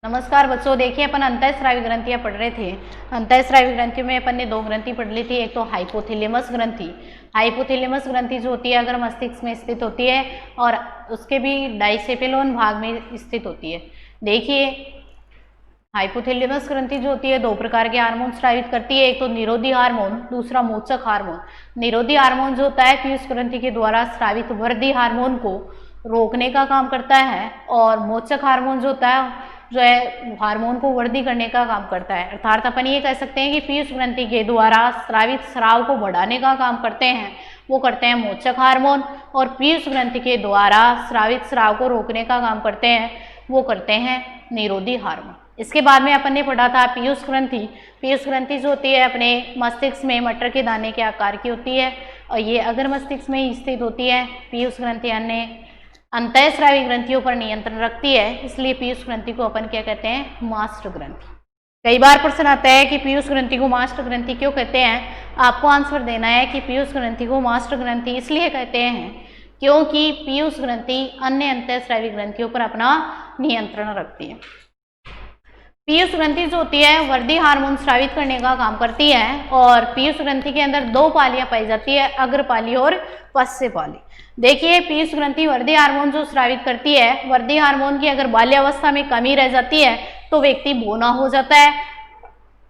नमस्कार बच्चों, देखिए अपन अंतःस्रावी ग्रंथियां पढ़ रहे थे। अंतःस्रावी ग्रंथियों में अपन ने दो ग्रंथि पढ़ ली थी। एक तो हाइपोथैलेमस ग्रंथि। हाइपोथैलेमस ग्रंथि जो होती है अगर मस्तिष्क में स्थित होती है और उसके भी डाइसेपेलोन भाग में स्थित होती है। देखिए हाइपोथैलेमस ग्रंथि जो होती है दो प्रकार के हार्मोन स्रावित करती है। एक तो निरोधी हार्मोन, दूसरा मोचक हार्मोन। निरोधी हार्मोन जो होता है पीयूष ग्रंथि के द्वारा स्रावित वृद्धि हार्मोन को रोकने का काम करता है, और मोचक हार्मोन जो होता है जो है हार्मोन को वृद्धि करने का काम करता है। अर्थात अपन ये कह सकते हैं कि पीयूष ग्रंथि के द्वारा स्रावित स्राव को बढ़ाने का काम करते हैं, वो करते हैं मोचक हार्मोन, और पीयूष ग्रंथि के द्वारा स्रावित स्राव को रोकने का काम करते हैं, वो करते हैं निरोधी हार्मोन। इसके बाद में अपन ने पढ़ा था पीयूष ग्रंथि। पीयूष ग्रंथि जो होती है अपने मस्तिष्क में मटर के दाने के आकार की होती है, और ये अगर मस्तिष्क में स्थित होती है। पीयूष ग्रंथि अन्य अंतःस्रावी ग्रंथियों पर नियंत्रण रखती है, इसलिए पीयूष ग्रंथि को अपन क्या कहते हैं, मास्टर ग्रंथि। कई बार प्रश्न आता है कि पीयूष ग्रंथि को मास्टर ग्रंथि क्यों कहते हैं। आपको आंसर देना है कि पीयूष ग्रंथि को मास्टर ग्रंथि इसलिए कहते हैं क्योंकि पीयूष ग्रंथि अन्य अंतःस्रावी ग्रंथियों पर अपना नियंत्रण रखती है। पीयूष ग्रंथि जो होती है वृद्धि हार्मोन स्रावित करने का काम करती है, और पीयूष ग्रंथि के अंदर दो पालियां पाई जाती है, अग्रपाली और पश्च पाली। देखिए पीयूष ग्रंथि वृद्धि हार्मोन जो स्रावित करती है, वृद्धि हार्मोन की अगर बाल्यावस्था में कमी रह जाती है तो व्यक्ति बौना हो जाता है।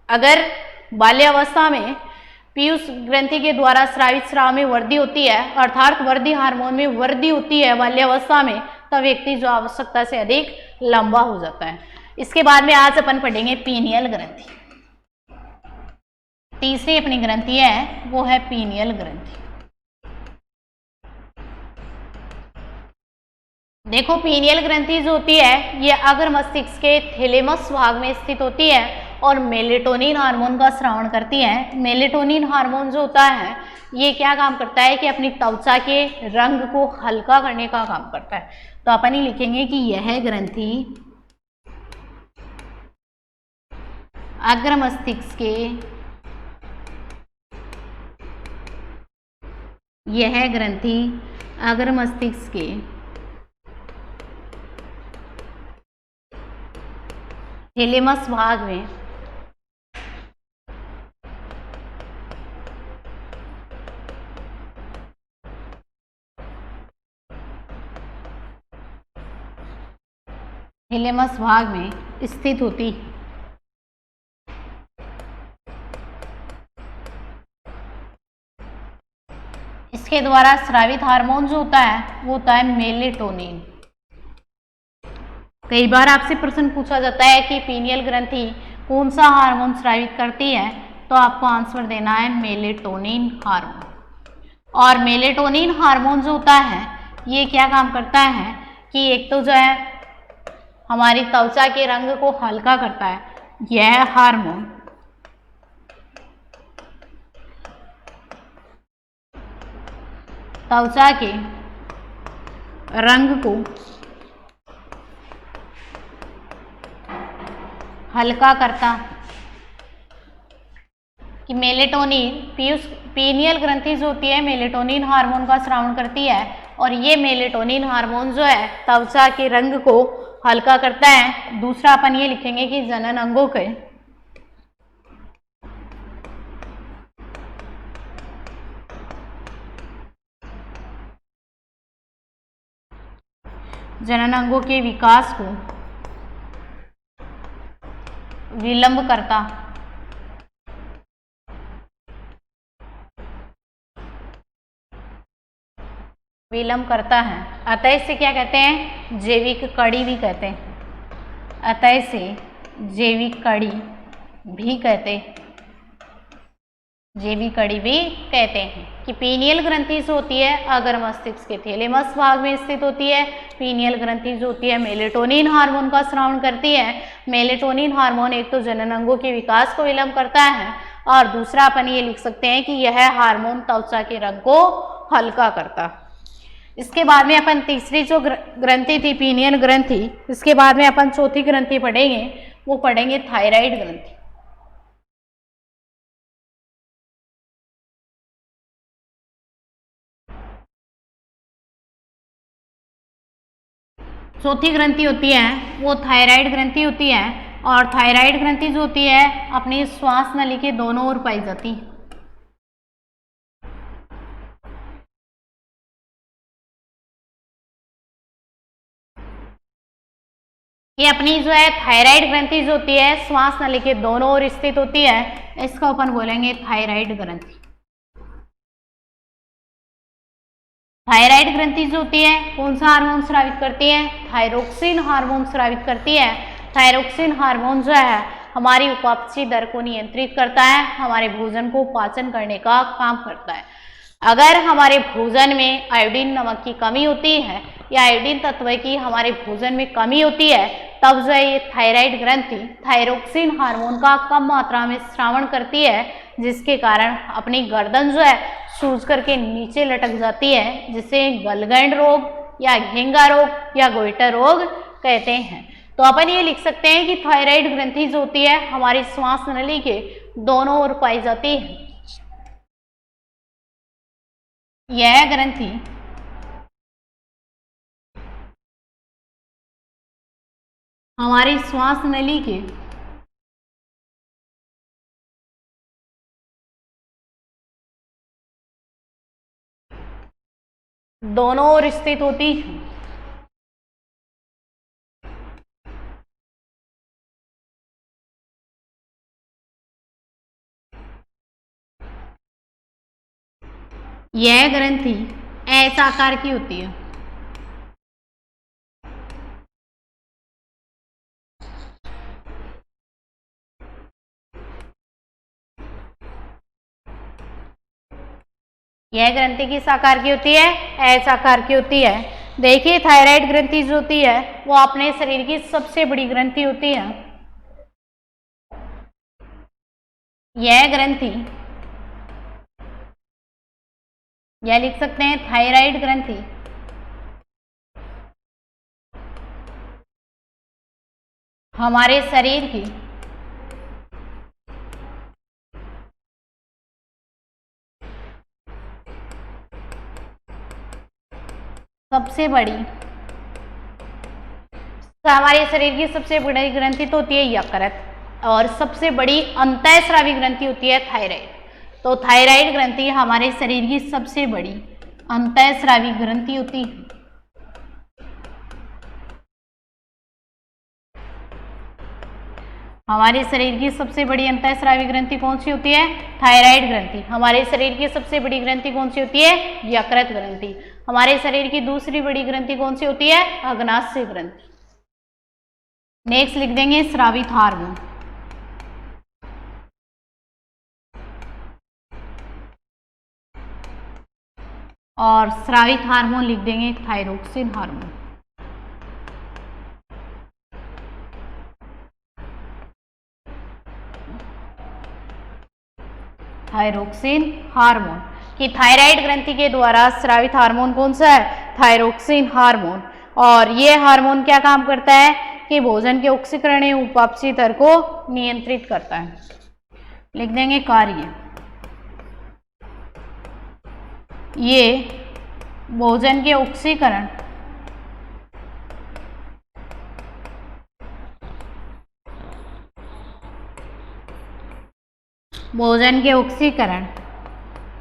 अगर बाल्यावस्था में पीयूष ग्रंथि के द्वारा स्रावित स्राव में वृद्धि होती है, अर्थात वृद्धि हार्मोन में वृद्धि होती है बाल्यावस्था में, तब व्यक्ति जो आवश्यकता से अधिक लंबा हो जाता है। इसके बाद में आज अपन पढ़ेंगे पीनियल ग्रंथि। तीसरी अपनी ग्रंथि है वो है पीनियल ग्रंथि। देखो पीनियल ग्रंथि जो होती है ये अगर मस्तिष्क के थैलेमस भाग में स्थित होती है और मेलेटोनिन हार्मोन का स्रावण करती है। मेलेटोनिन हार्मोन जो होता है ये क्या काम करता है कि अपनी त्वचा के रंग को हल्का करने का काम करता है। तो अपन ही लिखेंगे कि यह ग्रंथि अग्र मस्तिष्क के यह ग्रंथि अग्र मस्तिष्क के थैलेमस भाग में थैलेमस भाग में स्थित होती है। इसके द्वारा स्रावित हार्मोन जो होता है वो होता है मेलेटोनिन। कई बार आपसे प्रश्न पूछा जाता है कि पीनियल ग्रंथि कौन सा हार्मोन स्रावित करती है, तो आपको आंसर देना है मेलेटोनिन हार्मोन। और मेलेटोनिन हार्मोन जो होता है ये क्या काम करता है कि एक तो जो है हमारी त्वचा के रंग को हल्का करता है। यह हार्मोन त्वचा के रंग को हल्का करता कि मेलेटोनिन पीनियल ग्रंथि जो होती है मेलेटोनिन हार्मोन का स्रावण करती है, और ये मेलेटोनिन हार्मोन जो है त्वचा के रंग को हल्का करता है। दूसरा अपन ये लिखेंगे कि जनन अंगों के जनन अंगों के विकास को विलंब करता है। अतः इसे क्या कहते हैं, जैविक कड़ी भी कहते हैं। अतः इसे जैविक कड़ी भी कहते हैं कि पीनियल ग्रंथि जो होती है अगर मस्तिष्क के थैलेमस भाग में स्थित होती है। पीनियल ग्रंथि जो होती है मेलेटोनिन हार्मोन का स्रावण करती है। मेलेटोनिन हार्मोन एक तो जनन अंगों के विकास को विलंब करता है, और दूसरा अपन ये लिख सकते हैं कि यह हार्मोन त्वचा के रंग को हल्का करता। इसके बाद में अपन तीसरी जो ग्रंथि थी पीनियल ग्रंथि, इसके बाद में अपन चौथी ग्रंथि पढ़ेंगे, वो पढ़ेंगे थायराइड ग्रंथि। चौथी ग्रंथि होती है वो थायराइड ग्रंथि होती है, और थायराइड ग्रंथि जो होती है अपनी श्वास नली के दोनों ओर पाई जाती है। ये अपनी जो है थायराइड ग्रंथि जो होती है श्वास नली के दोनों ओर स्थित होती है, इसका अपन बोलेंगे थायराइड ग्रंथि। थायराइड ग्रंथि जो होती है कौन सा हार्मोन स्रावित करती है? थायरोक्सिन हार्मोन स्रावित करती है। थायरोक्सिन हार्मोन जो है हमारी उपापचय दर को नियंत्रित करता है, हमारे भोजन को पाचन करने का काम करता है। अगर हमारे भोजन में आयोडीन नमक की कमी होती है या आयोडीन तत्व की हमारे भोजन में कमी होती है, तब जो है ये थायराइड ग्रंथि थायरोक्सिन हार्मोन का कम मात्रा में स्रावण करती है, जिसके कारण अपनी गर्दन जो है सूज करके नीचे लटक जाती है, जिसे गलगंड रोग या घेंगा रोग या गोइटर रोग कहते हैं। तो अपन ये लिख सकते हैं कि थायराइड ग्रंथि जो होती है हमारी श्वास नली के दोनों ओर पाई जाती है। यह ग्रंथि हमारी श्वास नली के दोनों ओर स्थित होती है। यह ग्रंथि एस आकार की होती है। यह ग्रंथि किस आकार की होती है? एस आकार की होती है। देखिए थायराइड ग्रंथि जो होती है वो अपने शरीर की सबसे बड़ी ग्रंथि होती है। यह ग्रंथि, यह लिख सकते हैं थायराइड ग्रंथि हमारे शरीर की सबसे बड़ी, हमारे शरीर की सबसे बड़ी ग्रंथि तो होती है यकृत, और सबसे बड़ी अंतःस्रावी ग्रंथि होती है थायराइड। तो थायराइड ग्रंथि हमारे शरीर की सबसे बड़ी अंतःस्रावी ग्रंथि होती है। हमारे शरीर की सबसे बड़ी अंतःस्रावी ग्रंथि कौन सी होती है? थायराइड ग्रंथि। हमारे शरीर की सबसे बड़ी ग्रंथि कौन सी होती है? यकृत ग्रंथि। हमारे शरीर की दूसरी बड़ी ग्रंथि कौन सी होती है? अग्नाशय ग्रंथि। नेक्स्ट लिख देंगे स्रावित हार्मोन। और स्रावित हार्मोन लिख देंगे थायरोक्सिन हार्मोन। थायरोक्सिन हार्मोन कि थायराइड ग्रंथि के द्वारा स्रावित हार्मोन कौन सा है? Thyroxine hormone. और ये हार्मोन क्या काम करता है कि भोजन के ऑक्सीकरण एवं उपापचय दर को नियंत्रित करता है। लिख देंगे कार्य। ये भोजन के ऑक्सीकरण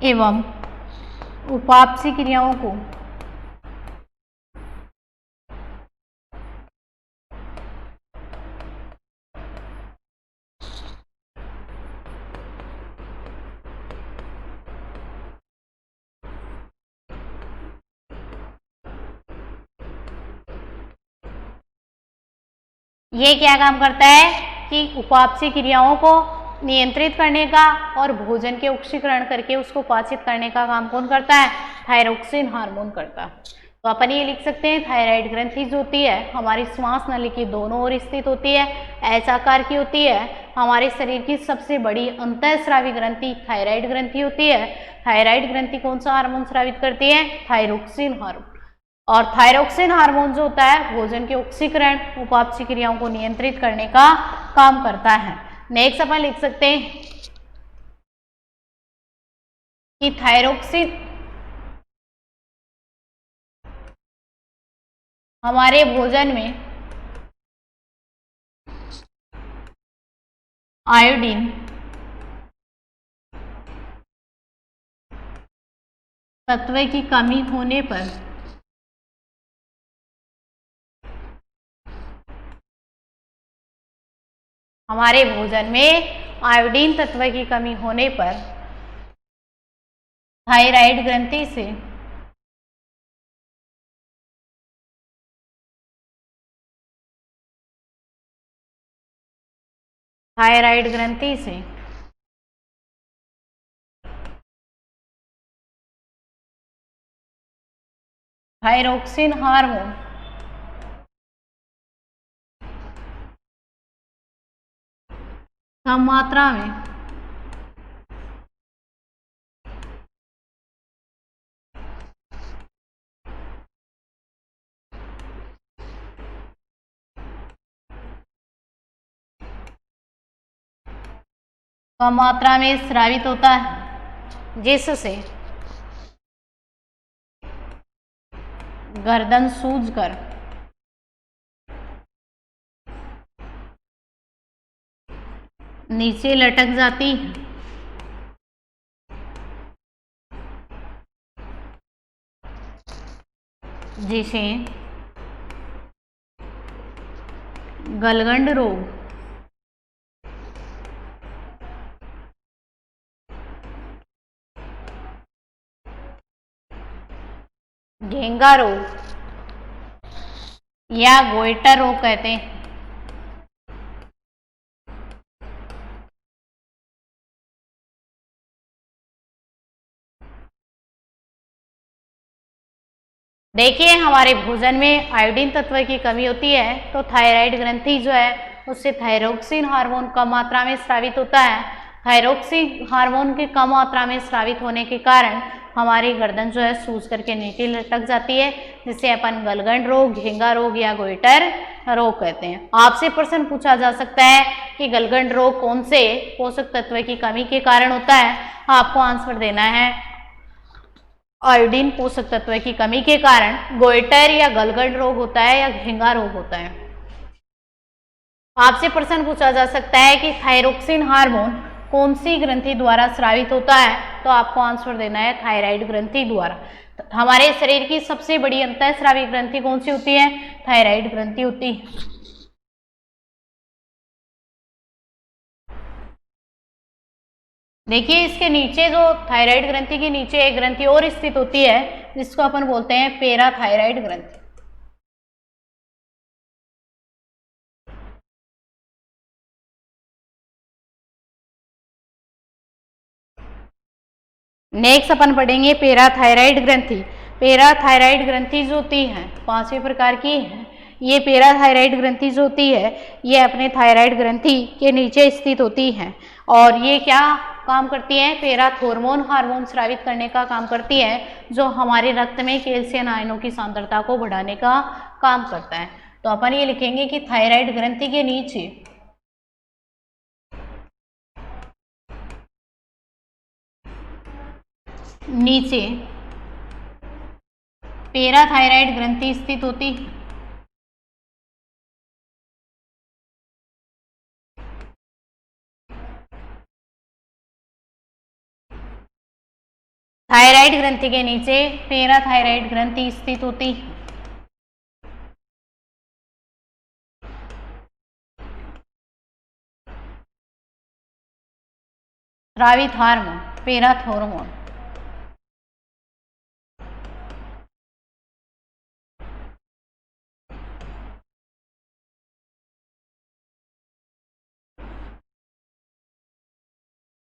एवं उपापचय क्रियाओं को ये क्या काम करता है कि उपापचय क्रियाओं को नियंत्रित करने का और भोजन के ऑक्सीकरण करके उसको पाचित करने का काम कौन करता है? थायरोक्सिन हार्मोन करता है। तो अपन ये लिख सकते हैं थायराइड ग्रंथि जो होती है हमारी श्वास नली की दोनों ओर स्थित होती है, एस आकार की होती है। हमारे शरीर की सबसे बड़ी अंतःस्रावी ग्रंथि थायराइड ग्रंथि होती है। थायराइड ग्रंथि कौन सा हार्मोन स्रावित करती है? Thyroxine hormone. और थायरोक्सिन हार्मोन जो होता है भोजन के ऑक्सीकरण उपापचय क्रियाओं को नियंत्रित करने का काम करता है। नेक्स्ट अपन लिख सकते हैं कि थायरोक्सिन हमारे भोजन में आयोडीन तत्व की कमी होने पर हमारे भोजन में आयोडीन तत्व की कमी होने पर थायराइड ग्रंथि से थायराइड ग्रंथि से थायरोक्सिन हार्मोन कम मात्रा में स्रावित होता है, जिससे गर्दन सूजकर नीचे लटक जाती है, जिसे गलगंड रोग घेंगा रोग या गोइटर रोग कहते हैं। देखिए, हमारे भोजन में आयोडीन तत्व की कमी होती है तो थायराइड ग्रंथि जो है उससे थायरोक्सिन हार्मोन कम मात्रा में स्रावित होता है। थायरोक्सिन हार्मोन के कम मात्रा में स्रावित होने के कारण हमारी गर्दन जो है सूज करके नीचे लटक जाती है, जिसे अपन गलगंड रोग, घेंगा रोग या गोइटर रोग कहते हैं। आपसे प्रश्न पूछा जा सकता है कि गलगंड रोग कौन से पोषक तत्व की कमी के कारण होता है। आपको आंसर देना है आयोडीन पोषक तत्व की कमी के कारण गोइटर या गलगंड रोग होता है या घेंगा रोग होता है। आपसे प्रश्न पूछा जा सकता है कि थायरोक्सिन हार्मोन कौन सी ग्रंथि द्वारा स्रावित होता है, तो आपको आंसर देना है थायराइड ग्रंथि द्वारा। हमारे शरीर की सबसे बड़ी अंतःस्रावी ग्रंथि कौन सी होती है? थायराइड ग्रंथि होती है। देखिए, इसके नीचे जो थायराइड ग्रंथि के नीचे एक ग्रंथि और स्थित होती है जिसको अपन बोलते हैं पैराथायराइड ग्रंथि। नेक्स्ट अपन पढ़ेंगे पैराथायराइड ग्रंथि। पैराथायराइड ग्रंथि जो होती है 5वें प्रकार की है। ये पैराथायराइड ग्रंथि जो होती है ये अपने थायराइड ग्रंथि के नीचे स्थित होती है और ये क्या काम करती है? पैराथोर्मोन हार्मोन स्रावित करने का काम करती है, जो हमारे रक्त में कैल्शियम आयनों की सांद्रता को बढ़ाने का काम करता है। तो अपन ये लिखेंगे कि थायराइड ग्रंथि के नीचे पैराथायराइड ग्रंथि स्थित होती है। थायराइड ग्रंथि के नीचे पैराथायराइड ग्रंथि स्थित होती है। स्रावित हार्मोन पैराथोर्मोन।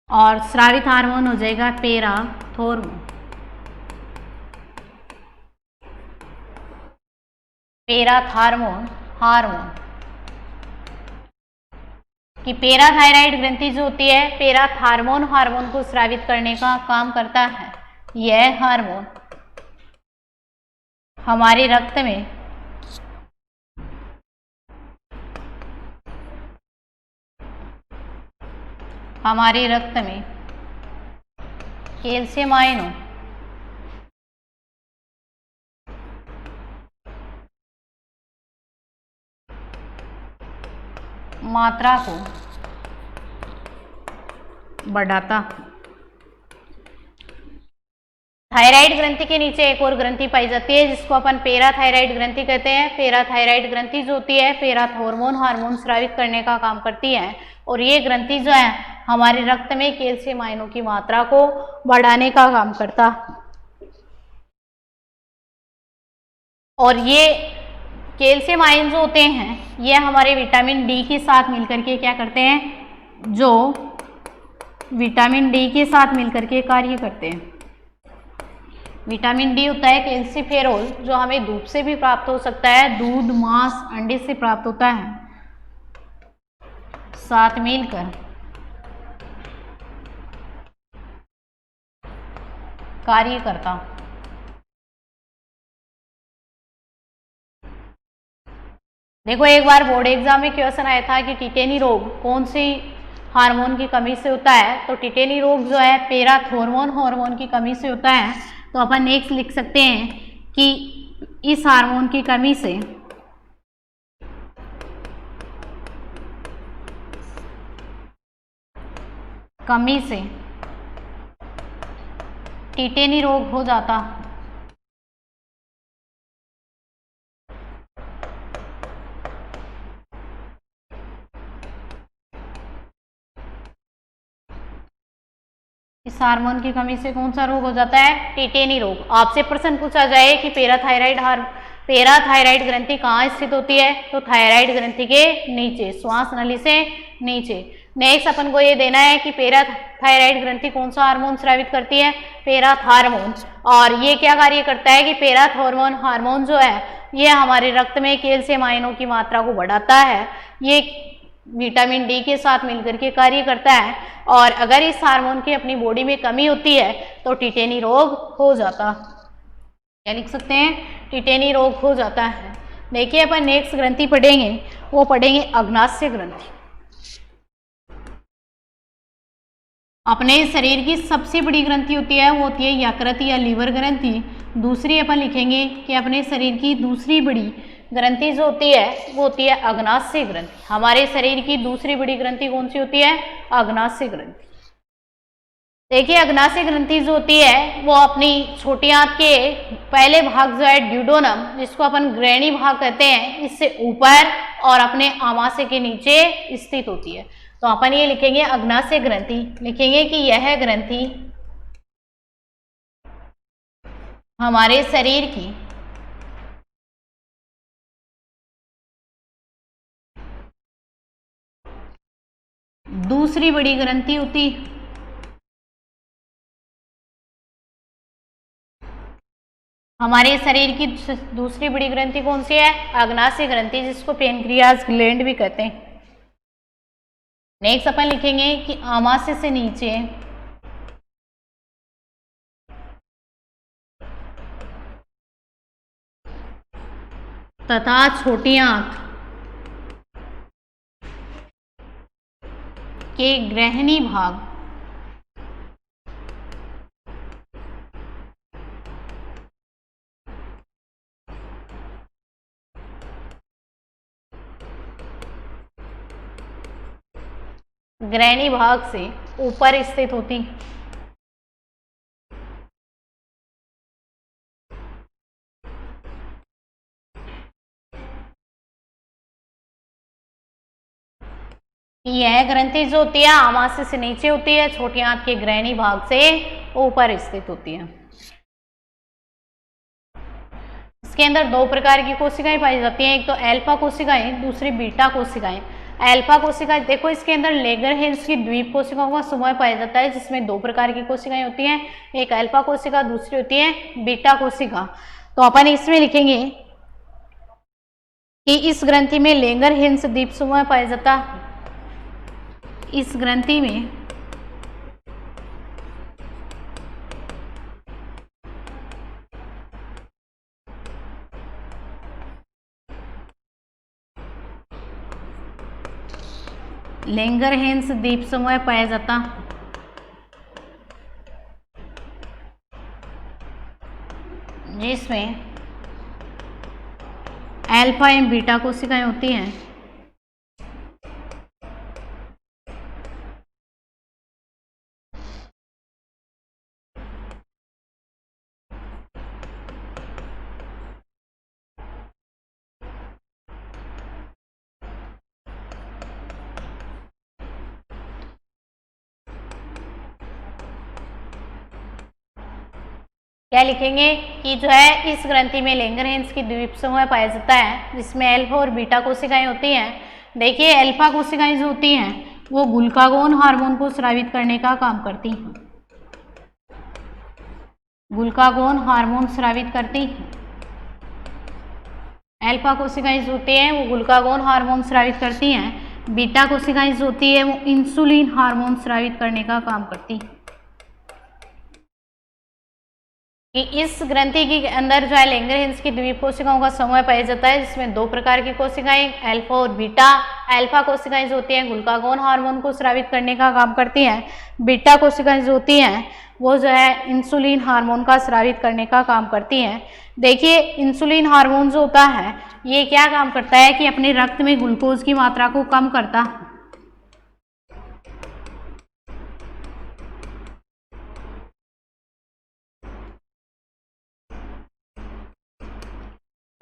और स्रावित हार्मोन हो जाएगा पैराथोर्मोन। पैराथार्मोन हार्मोन कि पैराथायराइड ग्रंथि जो होती है पैराथार्मोन हार्मोन को स्रावित करने का काम करता है। यह हार्मोन हमारे रक्त में कैल्शियम आयनों मात्रा को बढ़ाता। थायराइड ग्रंथि के नीचे एक और ग्रंथि पाई जाती है जिसको अपन पैराथायराइड ग्रंथि कहते हैं। पैराथायराइड ग्रंथि जो होती है पैराथॉर्मोन हार्मोन स्रावित करने का काम करती है और ये ग्रंथि जो है हमारे रक्त में कैल्शियम आयनों की मात्रा को बढ़ाने का काम करता। और ये कैल्शियम आयन जो होते हैं ये हमारे विटामिन डी के साथ मिलकर के क्या करते हैं, जो विटामिन डी के साथ मिलकर के कार्य करते हैं। विटामिन डी होता है कैल्सीफेरोल जो हमें धूप से भी प्राप्त हो सकता है, दूध, मांस, अंडे से प्राप्त होता है, साथ मिलकर कार्य करता। देखो एक बार बोर्ड एग्जाम में क्वेश्चन आया था कि टिटेनी रोग कौन सी हार्मोन की कमी से होता है, तो टिटेनी रोग जो है पैराथॉर्मोन हार्मोन की कमी से होता है। तो अपन नेक्स्ट लिख सकते हैं कि इस हार्मोन की कमी से टिटेनी रोग हो जाता। इस हार्मोन की कमी से कौन सा रोग हो जाता है, टिटेनी रोग। आपसे प्रश्न पूछा जाए कि पैराथायराइड ग्रंथि कहाँ स्थित होती है, तो थायराइड ग्रंथि के नीचे, श्वास नली से नीचे। नेक्स्ट अपन को ये देना है कि पैराथायराइड ग्रंथि कौन सा हार्मोन स्रावित करती है, पैराथॉर्मोन। और ये क्या कार्य करता है कि पैराथॉर्मोन हार्मोन जो है ये हमारे रक्त में कैल्शियम आयनों की मात्रा को बढ़ाता है, ये विटामिन डी के साथ मिलकर के कार्य करता है। और अगर इस हार्मोन की अपनी बॉडी में कमी होती है तो टिटेनी रोग हो जाता। क्या लिख सकते हैं, टिटेनी रोग हो जाता है। देखिए अपन नेक्स्ट ग्रंथि पढ़ेंगे, वो पढ़ेंगे अग्नाशय ग्रंथि। अपने शरीर की सबसे बड़ी ग्रंथि होती है वो होती है यकृत या लीवर ग्रंथि। दूसरी अपन लिखेंगे कि अपने शरीर की दूसरी बड़ी ग्रंथि जो होती है वो होती है अग्नाशय ग्रंथि। हमारे शरीर की दूसरी बड़ी ग्रंथि कौन सी होती है, अग्नाशय ग्रंथि। देखिए अग्नाशय ग्रंथि जो होती है वो अपनी छोटी आंत के पहले भाग जो है ड्यूडोनम, जिसको अपन ग्रैनी भाग कहते हैं, इससे ऊपर और अपने आमाशय के नीचे स्थित होती है। तो अपन ये लिखेंगे अग्नाशय ग्रंथि, लिखेंगे कि यह ग्रंथि हमारे शरीर की दूसरी बड़ी ग्रंथि होती। हमारे शरीर की दूसरी बड़ी ग्रंथि कौन सी है, अग्नाशय ग्रंथि, जिसको पेनक्रियाज ग्लैंड भी कहते हैं। नेक्स्ट अपन लिखेंगे कि आमाशय से नीचे तथा छोटी आंत के ग्रहणी भाग ग्रैनी भाग से ऊपर स्थित होती। यह ग्रंथि जो होती है आमाशय से नीचे होती है, छोटी आंत के ग्रैनी भाग से ऊपर स्थित होती है। इसके अंदर दो प्रकार की कोशिकाएं पाई जाती हैं, एक तो अल्फा कोशिकाएं, दूसरी बीटा कोशिकाएं। अल्फा कोशिका देखो इसके अंदर लेगरहेंस की द्वीप कोशिकाओं का समूह पाया जाता है, जिसमें दो प्रकार की कोशिकाएं होती हैं, एक अल्फा कोशिका, दूसरी होती है बीटा कोशिका। तो अपन इसमें लिखेंगे कि इस ग्रंथि में लेगरहेंस द्वीप समूह पाया जाता है। इस ग्रंथि में लेंगरहेंस द्वीप समूह पाया जाता, जिसमें अल्फा एवं बीटा कोशिकाएं होती हैं। क्या लिखेंगे कि जो है इस ग्रंथि में लैंगरहैंस की द्वीप समूह पाया जाता है जिसमें अल्फा और बीटा कोशिकाएं होती हैं। देखिए अल्फा कोशिकाएं जो होती हैं वो ग्लूकागोन हार्मोन को स्रावित करने का काम करती हैं। ग्लूकागोन हार्मोन स्रावित करती हैं। अल्फा कोशिकाएं जो होती हैं वो ग्लूकागोन हार्मोन स्रावित करती हैं। बीटा कोशिकाएं जो होती है वो इंसुलिन हार्मोन स्रावित करने का काम करती हैं। कि इस ग्रंथि के अंदर जो है लैंगरहैंस की द्वीप कोशिकाओं का समूह पाया जाता है जिसमें दो प्रकार की कोशिकाएं अल्फा और बीटा। अल्फा कोशिकाएं जो होती हैं ग्लूकागोन हार्मोन को स्रावित करने का काम करती हैं। बीटा कोशिकाएं जो होती हैं वो जो है इंसुलिन हार्मोन का स्रावित करने का काम करती हैं। देखिए इंसुलिन हार्मोन जो होता है ये क्या काम करता है कि अपने रक्त में ग्लूकोज की मात्रा को कम करता है।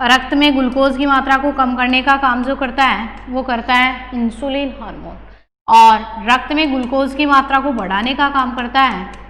रक्त में ग्लूकोज की मात्रा को कम करने का काम जो करता है वो करता है इंसुलिन हार्मोन, और रक्त में ग्लूकोज की मात्रा को बढ़ाने का काम करता है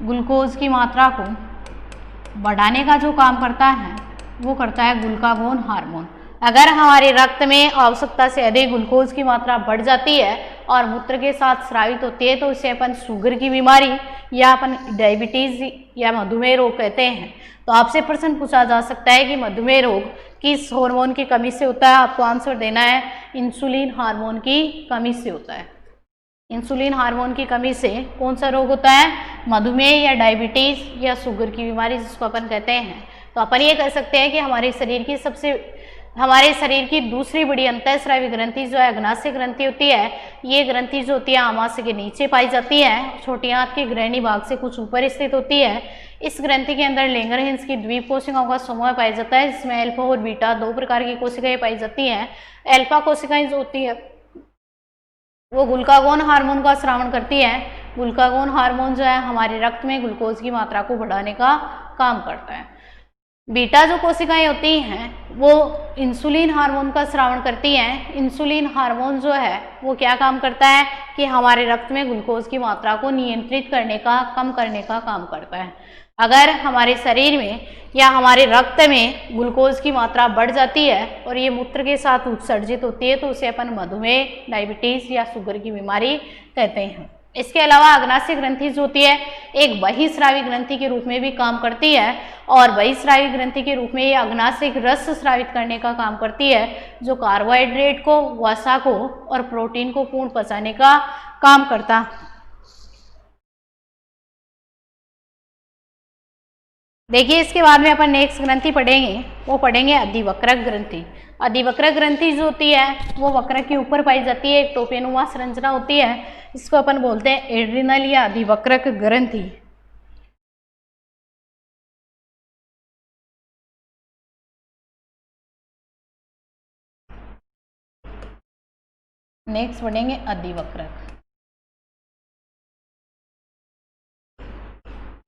ग्लूकोज की मात्रा को बढ़ाने का जो काम करता है वो करता है ग्लूकागोन हार्मोन। अगर हमारे रक्त में आवश्यकता से अधिक ग्लूकोज की मात्रा बढ़ जाती है और मूत्र के साथ स्रावित होती है तो इसे अपन शुगर की बीमारी या अपन डायबिटीज या मधुमेह रोग कहते हैं। तो आपसे प्रश्न पूछा जा सकता है कि मधुमेह रोग किस हार्मोन की कमी से होता है। आपको आंसर देना है इंसुलिन हार्मोन की कमी से होता है। इंसुलिन हार्मोन की कमी से कौन सा रोग होता है, मधुमेह या डायबिटीज या शुगर की बीमारी जिसको अपन कहते हैं। तो अपन ये कह सकते हैं कि हमारे शरीर की दूसरी बड़ी अंतःस्रावी ग्रंथि जो है अग्नाशय ग्रंथि होती है। ये ग्रंथि जो होती है आमाशय के नीचे पाई जाती है, छोटी आंत के ग्रहणी भाग से कुछ ऊपर स्थित होती है। इस ग्रंथि के अंदर लैंगरहैंस की द्वीप कोशिकाओं का समूह पाया जाता है जिसमें अल्फा और बीटा दो प्रकार की कोशिकाएं पाई जाती हैं। अल्फा कोशिकाएं जो होती है वो ग्लूकागोन हार्मोन का स्रावण करती है। ग्लूकागोन हार्मोन जो है हमारे रक्त में ग्लूकोज की मात्रा को बढ़ाने का काम करता है। बीटा जो कोशिकाएं होती हैं वो इंसुलिन हार्मोन का स्रावण करती हैं। इंसुलिन हार्मोन जो है वो क्या काम करता है कि हमारे रक्त में ग्लूकोज की मात्रा को नियंत्रित करने का, कम करने का काम करता है। अगर हमारे शरीर में या हमारे रक्त में ग्लूकोज की मात्रा बढ़ जाती है और ये मूत्र के साथ उत्सर्जित होती है तो उसे अपन मधुमेह, डायबिटीज या शुगर की बीमारी कहते हैं। इसके अलावा अग्नाशय ग्रंथि जो होती है एक बहिस्रावी ग्रंथि के रूप में भी काम करती है, और बहिस्रावी ग्रंथि के रूप में ये अग्नाशय रस स्रावित करने का काम करती है जो कार्बोहाइड्रेट को, वसा को और प्रोटीन को पूर्ण पचाने का काम करता है। देखिए इसके बाद में अपन नेक्स्ट ग्रंथि पढ़ेंगे, वो पढ़ेंगे अधिवक्रक ग्रंथि। अधिवक्रक ग्रंथि जो होती है वो वक्रक के ऊपर पाई जाती है, एक टोपेनुमा संरचना होती है। इसको अपन बोलते हैं एड्रिनल या अधिवक्रक ग्रंथि। नेक्स्ट पढ़ेंगे अधिवक्रक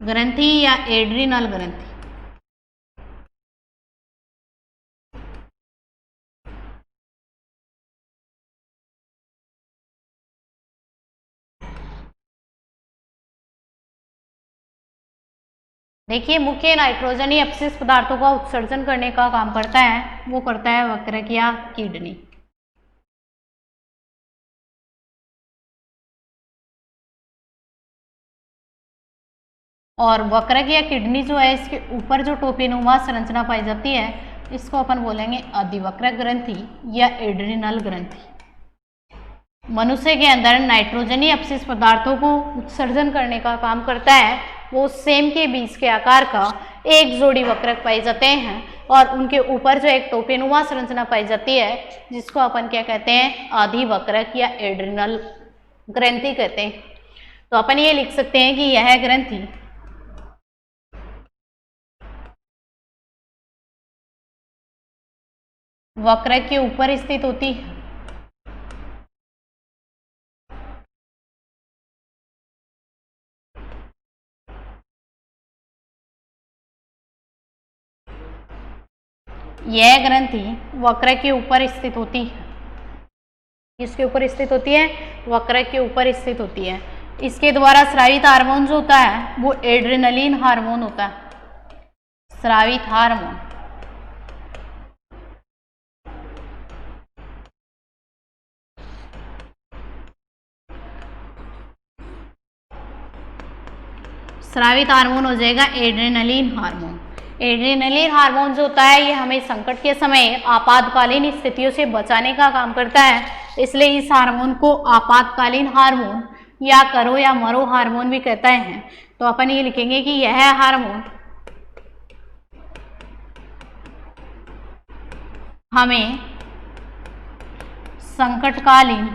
ग्रंथि या एड्रिनल ग्रंथि। देखिए मुख्य नाइट्रोजनी अपशिष्ट पदार्थों का उत्सर्जन करने का काम करता है, वो करता है वक्रक या किडनी। और वक्रक या किडनी जो है इसके ऊपर जो टोपेनुमा संरचना पाई जाती है इसको अपन बोलेंगे अधिवक्रक ग्रंथि या एड्रिनल ग्रंथि। मनुष्य के अंदर नाइट्रोजनी अपशिष्ट पदार्थों को उत्सर्जन करने का काम करता है। वो सेम के बीज के आकार का एक जोड़ी वक्रक पाए जाते हैं और उनके ऊपर जो एक टोपेनुमा संरचना पाई जाती है जिसको अपन क्या कहते हैं, अधिवक्रक या एड्रिनल ग्रंथि कहते हैं। तो अपन ये लिख सकते हैं कि यह ग्रंथि वक्रक के ऊपर स्थित होती है। यह ग्रंथि वक्रक के ऊपर स्थित होती है। किसके ऊपर स्थित होती है? वक्रक के ऊपर स्थित होती है। इसके द्वारा स्रावित हार्मोन जो होता है वो एड्रेनलिन हार्मोन होता है, स्रावित हार्मोन। स्रावित हार्मोन हो जाएगा एड्रेनलिन हार्मोन। एड्रेनलिन हार्मोन जो होता है ये हमें संकट के समय आपातकालीन स्थितियों से बचाने का काम करता है, इसलिए इस हार्मोन को आपातकालीन हार्मोन या करो या मरो हार्मोन भी कहते हैं। तो अपन ये लिखेंगे कि यह हार्मोन हमें संकटकालीन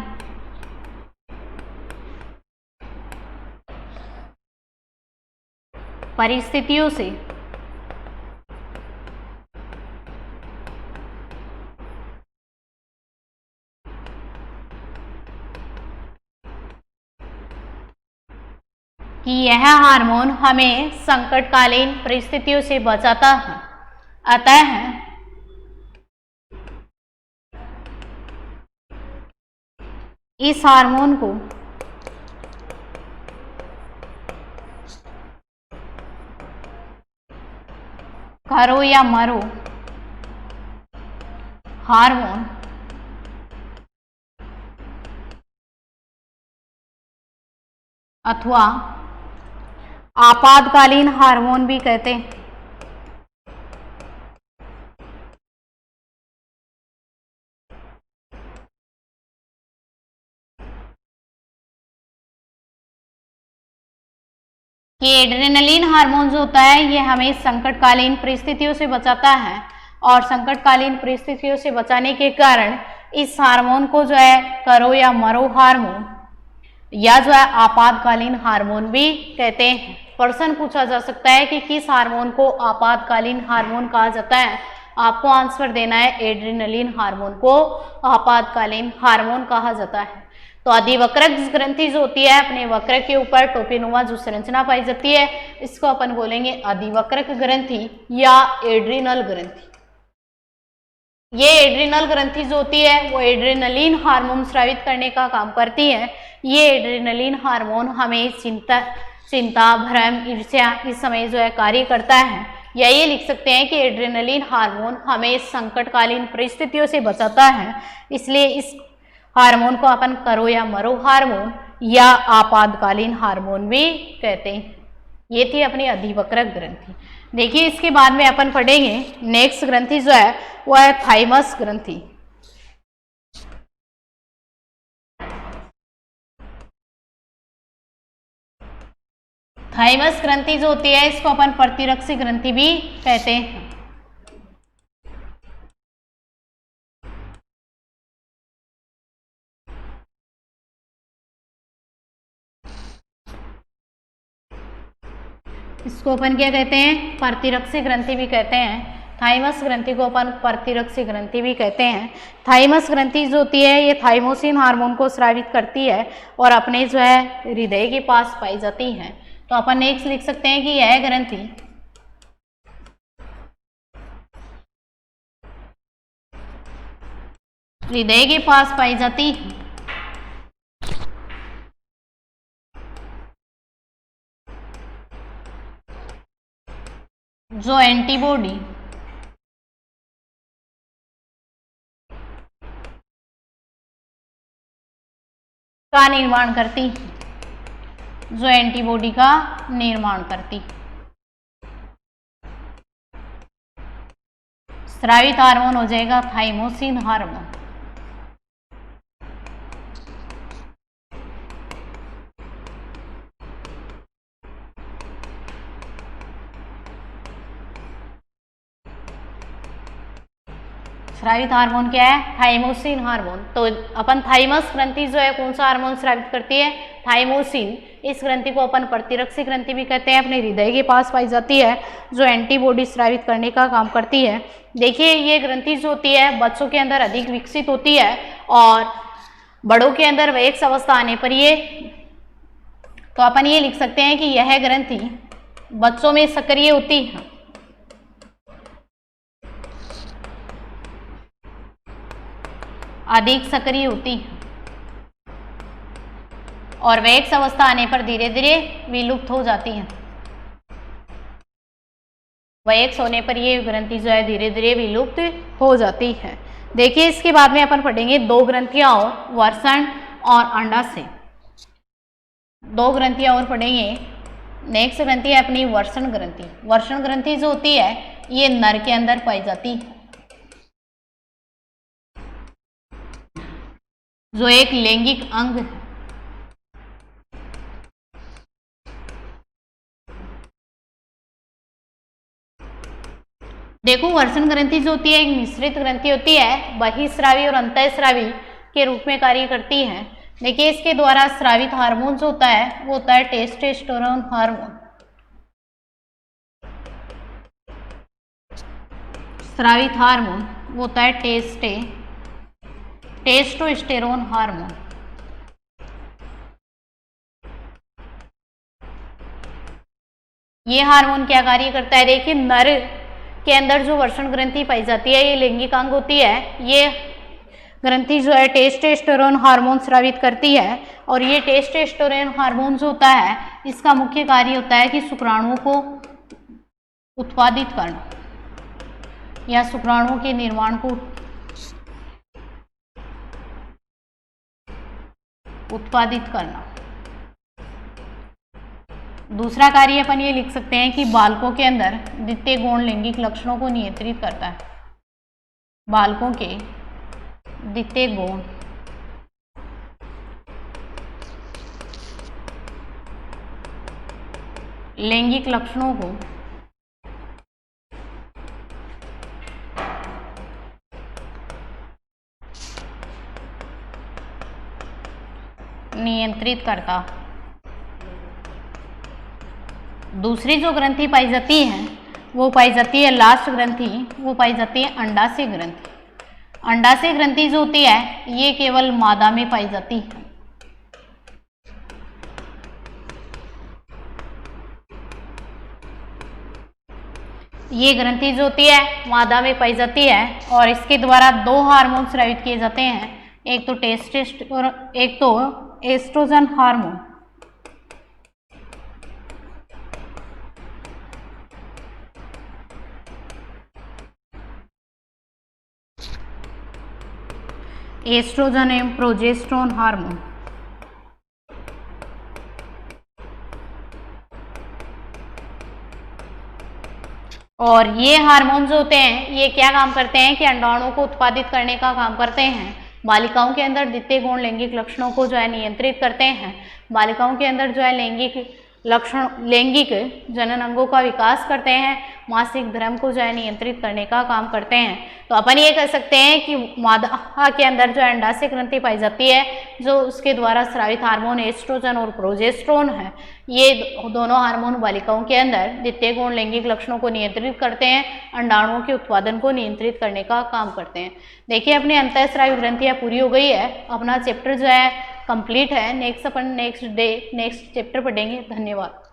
परिस्थितियों से कि यह हार्मोन हमें संकटकालीन परिस्थितियों से बचाता है। अतः इस हार्मोन को करो या मरो हार्मोन अथवा आपातकालीन हार्मोन भी कहते हैं। कि एड्रेनलिन हार्मोन जो होता है ये हमें संकटकालीन परिस्थितियों से बचाता है, और संकटकालीन परिस्थितियों से बचाने के कारण इस हार्मोन को जो है करो या मरो हार्मोन या जो है आपातकालीन हार्मोन भी कहते हैं। प्रश्न पूछा जा सकता है कि किस हार्मोन को आपातकालीन हार्मोन कहा जाता है? आपको आंसर देना है एड्रेनलिन हार्मोन को आपातकालीन हार्मोन कहा जाता है। तो अधिवक्रक ग्रंथि जो होती है अपने वक्र के ऊपर टोपीनुमा जो संरचना पाई जाती है इसको अपन बोलेंगे अधिवक्रक ग्रंथि या एड्रिनल ग्रंथि। ये एड्रिनल ग्रंथि जो होती है वो एड्रेनलिन हार्मोन स्रावित करने का काम करती है। ये एड्रेनलिन हार्मोन हमें चिंता भ्रम ईर्ष्या इस समय जो है कार्य करता है, या ये लिख सकते हैं कि एड्रेनलिन हार्मोन हमें संकटकालीन परिस्थितियों से बचाता है, इसलिए इस हार्मोन को अपन करो या मरो हार्मोन या आपातकालीन हार्मोन भी कहते हैं। ये थी अपनी अधिवक्रक ग्रंथि। देखिए इसके बाद में अपन पढ़ेंगे नेक्स्ट ग्रंथि जो है वो है थाइमस ग्रंथि। थाइमस ग्रंथि जो होती है इसको अपन प्रतिरक्षी ग्रंथि भी कहते हैं। इसको अपन क्या कहते हैं? प्रतिरक्षी ग्रंथि भी कहते हैं। थाइमस ग्रंथि को अपन प्रतिरक्षी ग्रंथि भी कहते हैं। थाइमस ग्रंथि जो होती है ये थाइमोसिन हार्मोन को स्रावित करती है और अपने जो है हृदय के पास पाई जाती है। तो अपन नेक्स्ट लिख सकते हैं कि यह ग्रंथि हृदय के पास पाई जाती है। जो एंटीबॉडी का निर्माण करती, जो एंटीबॉडी का निर्माण करती। स्रावित हार्मोन हो जाएगा थाइमोसिन हार्मोन। स्रावित हार्मोन क्या है? Thymosin hormone. तो अपन थाइमस ग्रंथि जो है कौन सा हार्मोन स्रावित करती है? थाइमोसिन। इस ग्रंथि को अपन प्रतिरक्षी ग्रंथि भी कहते हैं, अपने हृदय के पास पाई जाती है, जो एंटीबॉडी स्रावित करने का काम करती है। देखिए ये ग्रंथि जो होती है बच्चों के अंदर अधिक विकसित होती है और बड़ों के अंदर वयस्क अवस्था आने पर ये, तो अपन ये लिख सकते हैं कि यह ग्रंथि बच्चों में सक्रिय होती है। अधिक सक्रिय होती है। और वैक्स अवस्था आने पर धीरे धीरे विलुप्त हो जाती हैं। वैक्स होने पर ये ग्रंथि जो है धीरे धीरे विलुप्त हो जाती है। देखिए इसके बाद में अपन पढ़ेंगे दो ग्रंथियां और वर्षण और अंडाशय। दो ग्रंथियां और पढ़ेंगे। नेक्स्ट ग्रंथि है अपनी वर्षण ग्रंथि। वर्षण ग्रंथि जो होती है ये नर के अंदर पाई जाती है, जो एक लैंगिक अंग है। देखो वर्षण ग्रंथि जो होती है एक मिश्रित ग्रंथि होती है, बहिस्रावी और अंतःस्रावी के रूप में कार्य करती है। देखिए इसके द्वारा स्रावित हार्मोन जो होता है वो होता है टेस्टोस्टेरोन हार्मोन। स्रावित हार्मोन वो होता है टेस्टोस्टेरोन हार्मोन। ये हार्मोन क्या कार्य करता है? देखिए नर के अंदर जो वर्षण ग्रंथि पाई जाती है ये लैंगिक अंग होती है। ये ग्रंथि जो है टेस्टोस्टेरोन हार्मोन स्रावित करती है और ये टेस्टोस्टेरोन हार्मोन जो होता है इसका मुख्य कार्य होता है कि शुक्राणुओं को उत्पादित करना या शुक्राणुओं के निर्माण को उत्पादित करना। दूसरा कार्य अपन ये लिख सकते हैं कि बालकों के अंदर द्वितीय गौण लैंगिक लक्षणों को नियंत्रित करता है। बालकों के द्वितीय गौण लैंगिक लक्षणों को नियंत्रित करता। दूसरी जो ग्रंथि पाई जाती है वो पाई जाती है लास्ट ग्रंथि, वो पाई जाती है अंडाशय ग्रंथि। अंडाशय ग्रंथि जो होती है ये केवल मादा में पाई जाती है। ये ग्रंथि जो होती है मादा में पाई जाती है और इसके द्वारा दो हार्मोन स्रावित किए जाते हैं, एक तो टेस्टोस्टेरोन और एक तो एस्ट्रोजन हार्मोन। एस्ट्रोजन एवं प्रोजेस्टेरोन हार्मोन। और ये हार्मोन जो होते हैं ये क्या काम करते हैं कि अंडाणुओं को उत्पादित करने का काम करते हैं। बालिकाओं के अंदर द्वितीय गौण लैंगिक लक्षणों को जो है नियंत्रित करते हैं। बालिकाओं के अंदर जो है लैंगिक जनन अंगों का विकास करते हैं। मासिक धर्म को जो है नियंत्रित करने का काम करते हैं। तो अपन ये कह सकते हैं कि मादा के अंदर जो अंडाशय ग्रंथि पाई जाती है जो उसके द्वारा स्रावित हार्मोन एस्ट्रोजन और प्रोजेस्टेरोन है, ये दोनों हार्मोन बालिकाओं के अंदर द्वितीय गौण लैंगिक लक्षणों को नियंत्रित करते हैं, अंडाणुओं के उत्पादन को नियंत्रित करने का काम करते हैं। देखिए अपनी अंतःस्रावी ग्रंथियां पूरी हो गई है, अपना चैप्टर जो है कंप्लीट है। नेक्स्ट अपन नेक्स्ट चैप्टर पढ़ेंगे। धन्यवाद।